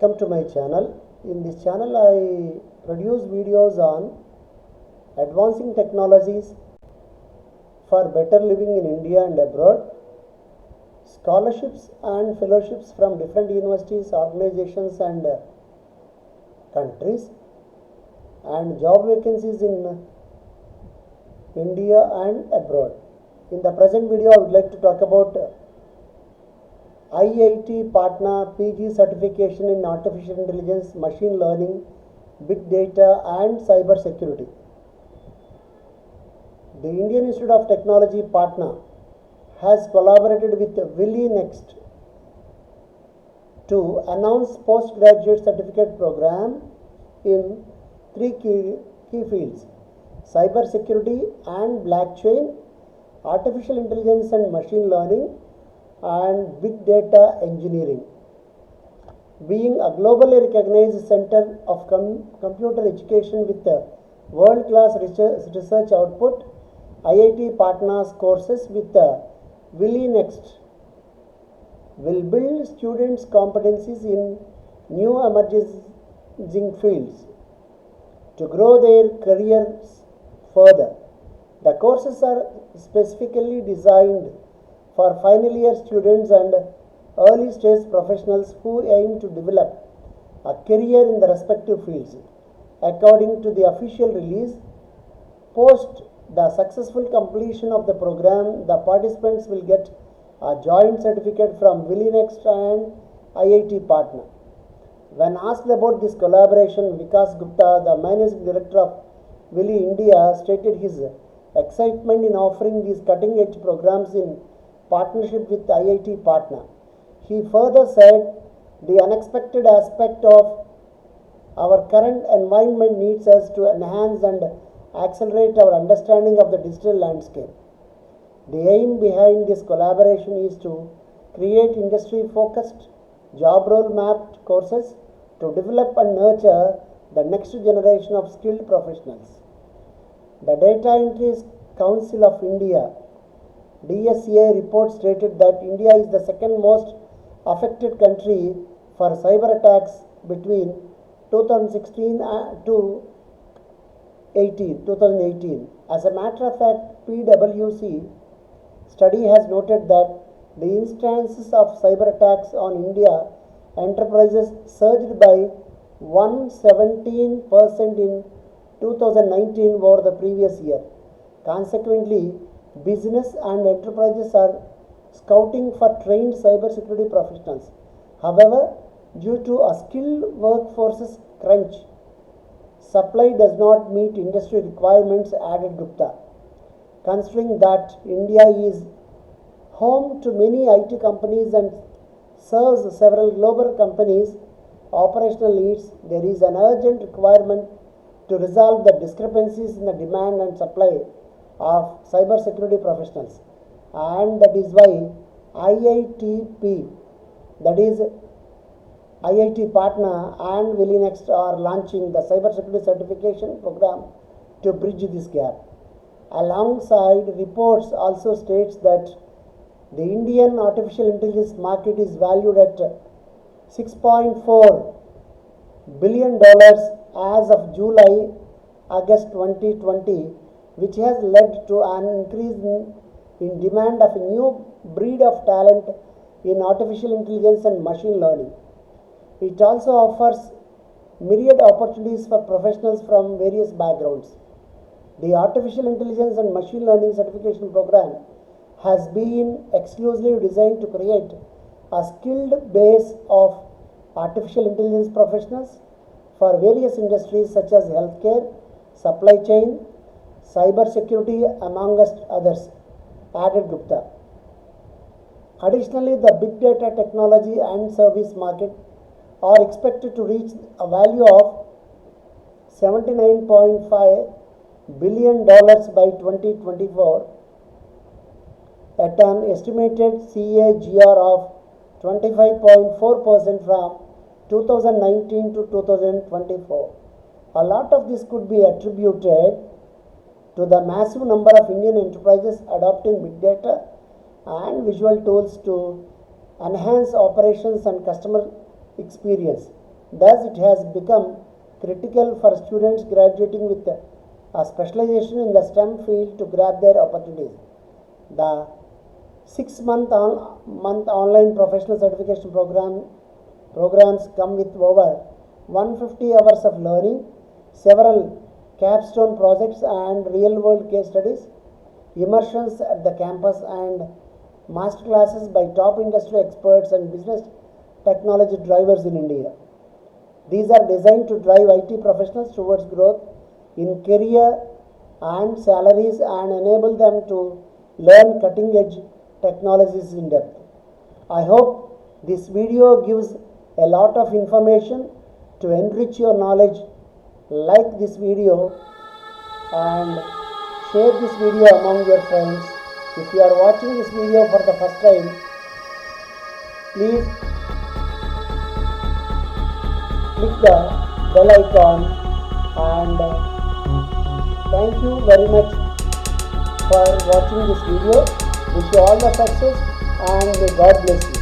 welcome to my channel. In this channel I produce videos on advancing technologies for better living in India and abroad, scholarships and fellowships from different universities, organizations and countries, and job vacancies in India and abroad. In the present video I would like to talk about IIT Patna PG certification in artificial intelligence, machine learning, big data and cyber security. The Indian Institute of Technology Patna has collaborated with WillyNext to announce postgraduate certificate program in three key fields: cyber security and blockchain, artificial intelligence and machine learning, and big data engineering. Being a globally recognized center of computer education with world-class research output, IIT Patna's courses with WillyNext will build students' competencies in new emerging fields to grow their careers further. The courses are specifically designed for final year students and early stage professionals who aim to develop a career in the respective fields. According to the official release, post the successful completion of the program, the participants will get a joint certificate from WillyNext and IIT Patna. When asked about this collaboration, Vikas Gupta, the managing director of Willy India, stated his excitement in offering these cutting-edge programs in partnership with IIT Patna. He further said, the unexpected aspect of our current environment needs us to enhance and accelerate our understanding of the digital landscape. The aim behind this collaboration is to create industry-focused, job role-mapped courses to develop and nurture the next generation of skilled professionals. The Data Entry Council of India DSA report stated that India is the second most affected country for cyber attacks between 2016 to 2018. As a matter of fact, PwC study has noted that the instances of cyber attacks on India enterprises surged by 117% in 2019 over the previous year. Consequently, business and enterprises are scouting for trained cybersecurity professionals. However, due to a skilled workforce's crunch, supply does not meet industry requirements, added Gupta. Considering that India is home to many IT companies and serves several global companies' operational needs, there is an urgent requirement to resolve the discrepancies in the demand and supply of cybersecurity professionals, and that is why IITP, that is IIT Patna and WillyNext, are launching the cybersecurity certification program to bridge this gap. Alongside, reports also states that the Indian artificial intelligence market is valued at $6.4 billion as of July-August 2020, which has led to an increase in demand of a new breed of talent in artificial intelligence and machine learning. It also offers myriad opportunities for professionals from various backgrounds. The Artificial Intelligence and Machine Learning Certification Program has been exclusively designed to create a skilled base of artificial intelligence professionals for various industries such as healthcare, supply chain, cyber security, amongst others, added Gupta. Additionally, the big data technology and service market are expected to reach a value of $79.5 billion by 2024 at an estimated CAGR of 25.4% from 2019 to 2024. A lot of this could be attributed to the massive number of Indian enterprises adopting big data and visual tools to enhance operations and customer experience. Thus, it has become critical for students graduating with a specialization in the STEM field to grab their opportunities. The 6-month online professional certification programs come with over 150 hours of learning, several capstone projects and real-world case studies, immersions at the campus, and masterclasses by top industry experts and business technology drivers in India. These are designed to drive IT professionals towards growth in career and salaries and enable them to learn cutting edge technologies in depth. I hope this video gives a lot of information to enrich your knowledge. Like this video and share this video among your friends. If you are watching this video for the first time, please click the bell icon, and thank you very much for watching this video. Wish you all the success and may God bless you.